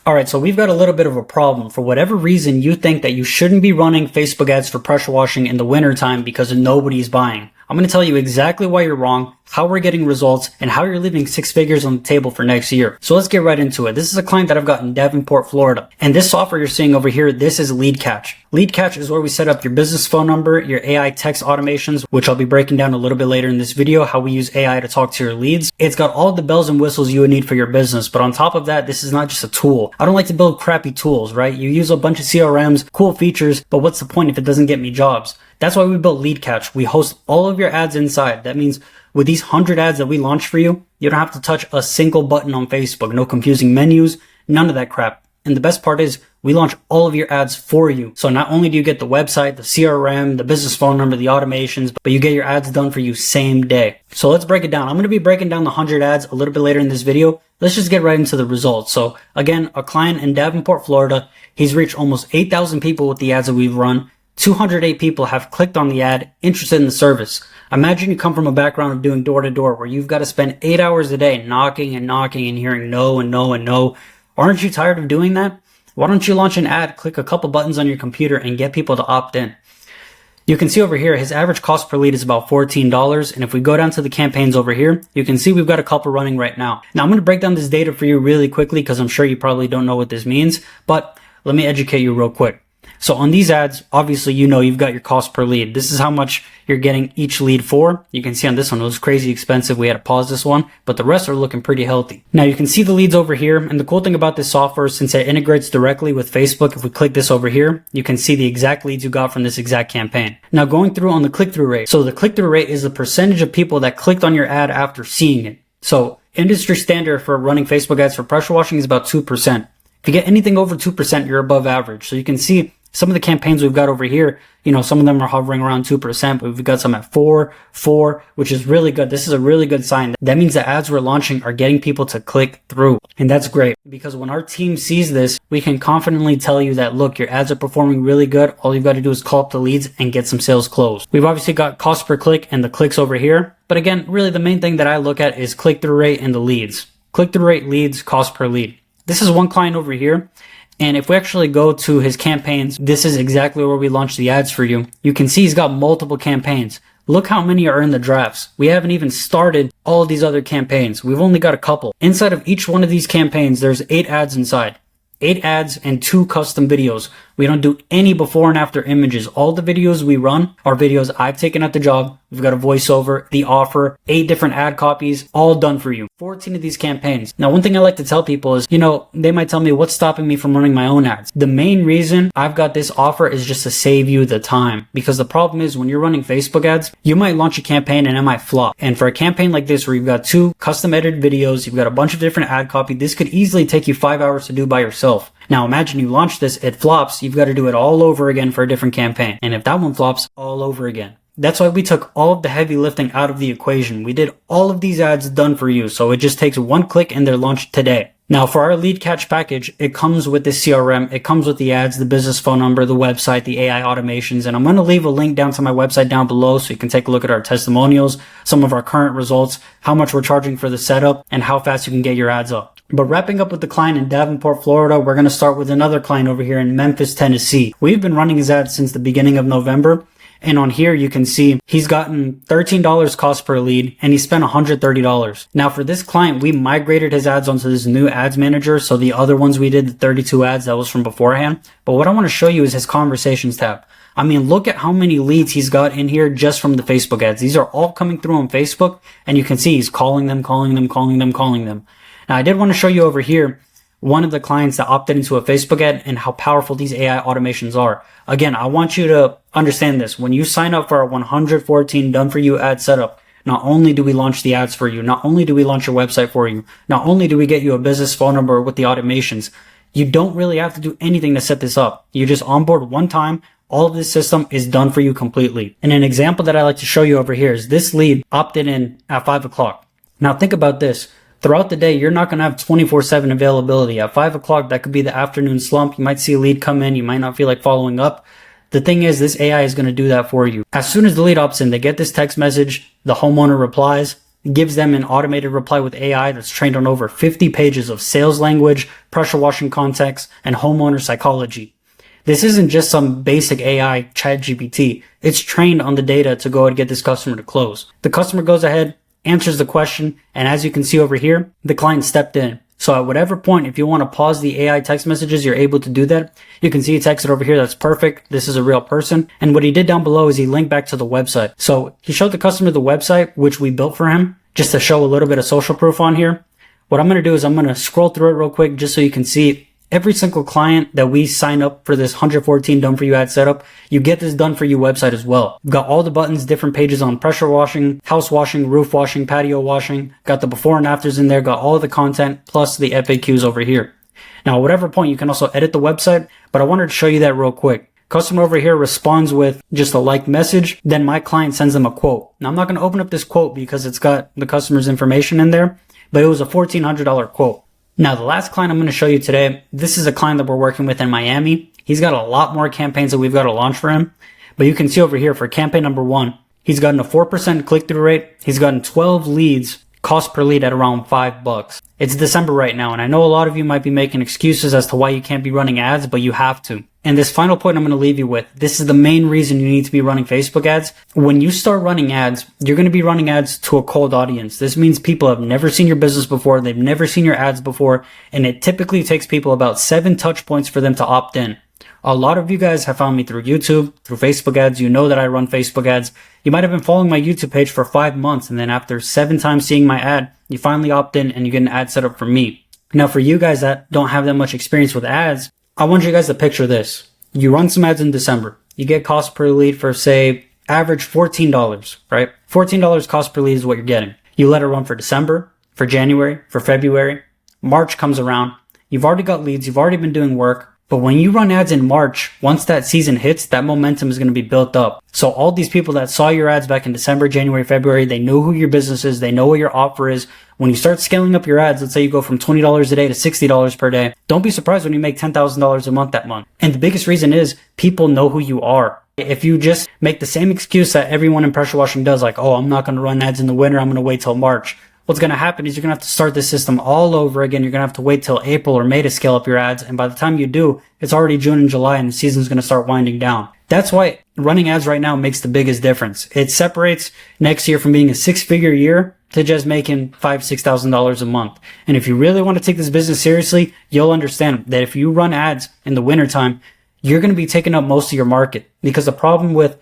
Alright, so we've got a little bit of a problem. For whatever reason, you think that you shouldn't be running Facebook ads for pressure washing in the wintertime because nobody's buying. I'm going to tell you exactly why you're wrong, how we're getting results, and how you're leaving 6 figures on the table for next year. So let's get right into it. This is a client that I've got in Davenport, Florida. And this software you're seeing over here, this is LeadCatch. LeadCatch is where we set up your business phone number, your AI text automations, which I'll be breaking down a little bit later in this video, how we use AI to talk to your leads. It's got all the bells and whistles you would need for your business. But on top of that, this is not just a tool. I don't like to build crappy tools, right? You use a bunch of CRMs, cool features, but what's the point if it doesn't get me jobs? That's why we built LeadCatch. We host all of your ads inside. That means with these 100 ads that we launch for you, you don't have to touch a single button on Facebook. No confusing menus, none of that crap. And the best part is we launch all of your ads for you. So not only do you get the website, the CRM, the business phone number, the automations, but you get your ads done for you same day. So let's break it down. I'm going to be breaking down the 100 ads a little bit later in this video. Let's just get right into the results. So again, a client in Davenport, Florida, he's reached almost 8,000 people with the ads that we've run. 208 people have clicked on the ad, interested in the service. Imagine you come from a background of doing door to door where you've got to spend 8 hours a day knocking and knocking and hearing no and no and no. Aren't you tired of doing that? Why don't you launch an ad, click a couple buttons on your computer and get people to opt in? You can see over here, his average cost per lead is about $14. And if we go down to the campaigns over here, you can see we've got a couple running right now. Now I'm going to break down this data for you really quickly because I'm sure you probably don't know what this means, but let me educate you real quick. So on these ads, obviously, you know, you've got your cost per lead. This is how much you're getting each lead for. You can see on this one, it was crazy expensive. We had to pause this one, but the rest are looking pretty healthy. Now you can see the leads over here. And the cool thing about this software, since it integrates directly with Facebook, if we click this over here, you can see the exact leads you got from this exact campaign. Now going through on the click-through rate. So the click-through rate is the percentage of people that clicked on your ad after seeing it. So industry standard for running Facebook ads for pressure washing is about 2%. If you get anything over 2%, you're above average. So you can see some of the campaigns we've got over here, you know, some of them are hovering around 2%, but we've got some at 4, which is really good. This is a really good sign. That means the ads we're launching are getting people to click through. And that's great because when our team sees this, we can confidently tell you that, look, your ads are performing really good. All you've got to do is call up the leads and get some sales closed. We've obviously got cost per click and the clicks over here. But again, really the main thing that I look at is click-through rate and the leads. Click-through rate, leads, cost per lead. This is one client over here. And if we actually go to his campaigns, this is exactly where we launched the ads for you. You can see he's got multiple campaigns. Look how many are in the drafts. We haven't even started all of these other campaigns. We've only got a couple. Inside of each one of these campaigns, there's 8 ads inside. 8 ads and 2 custom videos. We don't do any before and after images. All the videos we run are videos I've taken at the job. We've got a voiceover, the offer, 8 different ad copies, all done for you. 14 of these campaigns. Now, one thing I like to tell people is, you know, they might tell me what's stopping me from running my own ads. The main reason I've got this offer is just to save you the time. Because the problem is when you're running Facebook ads, you might launch a campaign and it might flop. And for a campaign like this where you've got 2 custom edited videos, you've got a bunch of different ad copy, this could easily take you 5 hours to do by yourself. Now imagine you launch this, it flops, you've got to do it all over again for a different campaign. And if that one flops, all over again. That's why we took all of the heavy lifting out of the equation. We did all of these ads done for you. So it just takes one click and they're launched today. Now for our LeadCatch package, it comes with the CRM, it comes with the ads, the business phone number, the website, the AI automations. And I'm going to leave a link down to my website down below so you can take a look at our testimonials, some of our current results, how much we're charging for the setup, and how fast you can get your ads up. But wrapping up with the client in Davenport, Florida, we're going to start with another client over here in Memphis, Tennessee. We've been running his ads since the beginning of November. And on here, you can see he's gotten $13 cost per lead and he spent $130. Now for this client, we migrated his ads onto this new ads manager. So the other ones we did, the 32 ads, that was from beforehand. But what I want to show you is his conversations tab. I mean, look at how many leads he's got in here just from the Facebook ads. These are all coming through on Facebook and you can see he's calling them. Now I did want to show you over here one of the clients that opted into a Facebook ad and how powerful these AI automations are. Again, I want you to understand this. When you sign up for our 114 done for you ad setup, not only do we launch the ads for you, not only do we launch your website for you, not only do we get you a business phone number with the automations, you don't really have to do anything to set this up. You just onboard one time. All of this system is done for you completely. And an example that I like to show you over here is this lead opted in at 5 o'clock. Now think about this. Throughout the day, you're not going to have 24/7 availability. At 5 o'clock, that could be the afternoon slump. You might see a lead come in. You might not feel like following up. The thing is, this AI is going to do that for you. As soon as the lead opts in, they get this text message. The homeowner replies. gives them an automated reply with AI that's trained on over 50 pages of sales language, pressure washing context, and homeowner psychology. This isn't just some basic AI ChatGPT. It's trained on the data to go and get this customer to close. The customer goes ahead, answers the question, and as you can see over here, the client stepped in. So at whatever point, if you want to pause the AI text messages, you're able to do that. You can see it texted over here. That's perfect. This is a real person. And what he did down below is he linked back to the website. So he showed the customer the website, which we built for him, just to show a little bit of social proof on here. What I'm going to do is I'm going to scroll through it real quick just so you can see every single client that we sign up for this 114 done for you ad setup. You get this done for you website as well. We've got all the buttons, different pages on pressure washing, house washing, roof washing, patio washing. Got the before and afters in there, got all of the content plus the FAQs over here. Now, at whatever point you can also edit the website, but I wanted to show you that real quick. Customer over here responds with just a like message. Then my client sends them a quote. Now, I'm not going to open up this quote because it's got the customer's information in there, but it was a $1,400 quote. Now, the last client I'm going to show you today, this is a client that we're working with in Miami. He's got a lot more campaigns that we've got to launch for him. But you can see over here for campaign number 1, he's gotten a 4% click-through rate. He's gotten 12 leads, cost per lead at around $5. It's December right now, and I know a lot of you might be making excuses as to why you can't be running ads, but you have to. And this final point I'm going to leave you with, this is the main reason you need to be running Facebook ads. When you start running ads, you're going to be running ads to a cold audience. This means people have never seen your business before. They've never seen your ads before. And it typically takes people about 7 touch points for them to opt in. A lot of you guys have found me through YouTube, through Facebook ads. You know that I run Facebook ads. You might have been following my YouTube page for 5 months. And then after 7 times seeing my ad, you finally opt in and you get an ad set up from me. Now, for you guys that don't have that much experience with ads, I want you guys to picture this. You run some ads in December. You get cost per lead for, say, average $14, right? $14 cost per lead is what you're getting. You let it run for December, for January, for February. March comes around. You've already got leads. You've already been doing work. But when you run ads in March, once that season hits, that momentum is going to be built up. So all these people that saw your ads back in December, January, February, they know who your business is. They know what your offer is. When you start scaling up your ads, let's say you go from $20 a day to $60 per day, don't be surprised when you make $10,000 a month that month. And the biggest reason is people know who you are. If you just make the same excuse that everyone in pressure washing does, like, oh, I'm not going to run ads in the winter, I'm going to wait till March. What's going to happen is you're going to have to start this system all over again. You're going to have to wait till April or May to scale up your ads. And by the time you do, it's already June and July and the season's going to start winding down. That's why running ads right now makes the biggest difference. It separates next year from being a 6-figure year to just making $5,000, $6,000 a month. And if you really want to take this business seriously, you'll understand that if you run ads in the wintertime, you're going to be taking up most of your market. Because the problem with,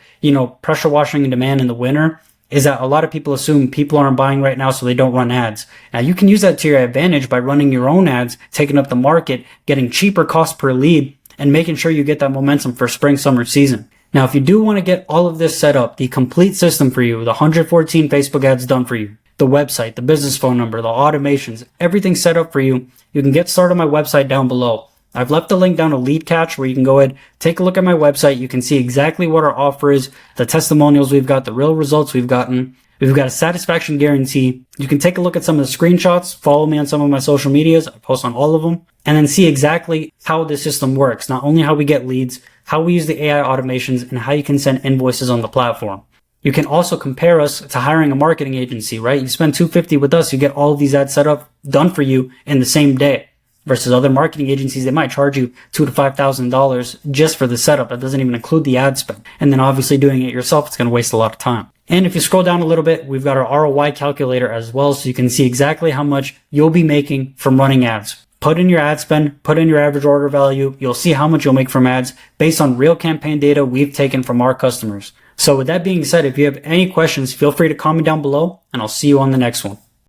pressure washing and demand in the winter is that a lot of people assume people aren't buying right now, so they don't run ads. Now, you can use that to your advantage by running your own ads, taking up the market, getting cheaper cost per lead, and making sure you get that momentum for spring, summer season. Now, if you do want to get all of this set up, the complete system for you, the 114 Facebook ads done for you, the website, the business phone number, the automations, everything set up for you, you can get started on my website down below. I've left a link down to LeadCatch where you can go ahead, take a look at my website. You can see exactly what our offer is, the testimonials we've got, the real results we've gotten. We've got a satisfaction guarantee. You can take a look at some of the screenshots, follow me on some of my social medias. I post on all of them, and then see exactly how this system works. Not only how we get leads, how we use the AI automations, and how you can send invoices on the platform. You can also compare us to hiring a marketing agency, right? You spend $250 with us, you get all of these ads set up, done for you in the same day. Versus other marketing agencies, they might charge you $2,000 to $5,000 just for the setup. That doesn't even include the ad spend. And then obviously doing it yourself, it's going to waste a lot of time. And if you scroll down a little bit, we've got our ROI calculator as well, so you can see exactly how much you'll be making from running ads. Put in your ad spend, put in your average order value. You'll see how much you'll make from ads based on real campaign data we've taken from our customers. So with that being said, if you have any questions, feel free to comment down below, and I'll see you on the next one.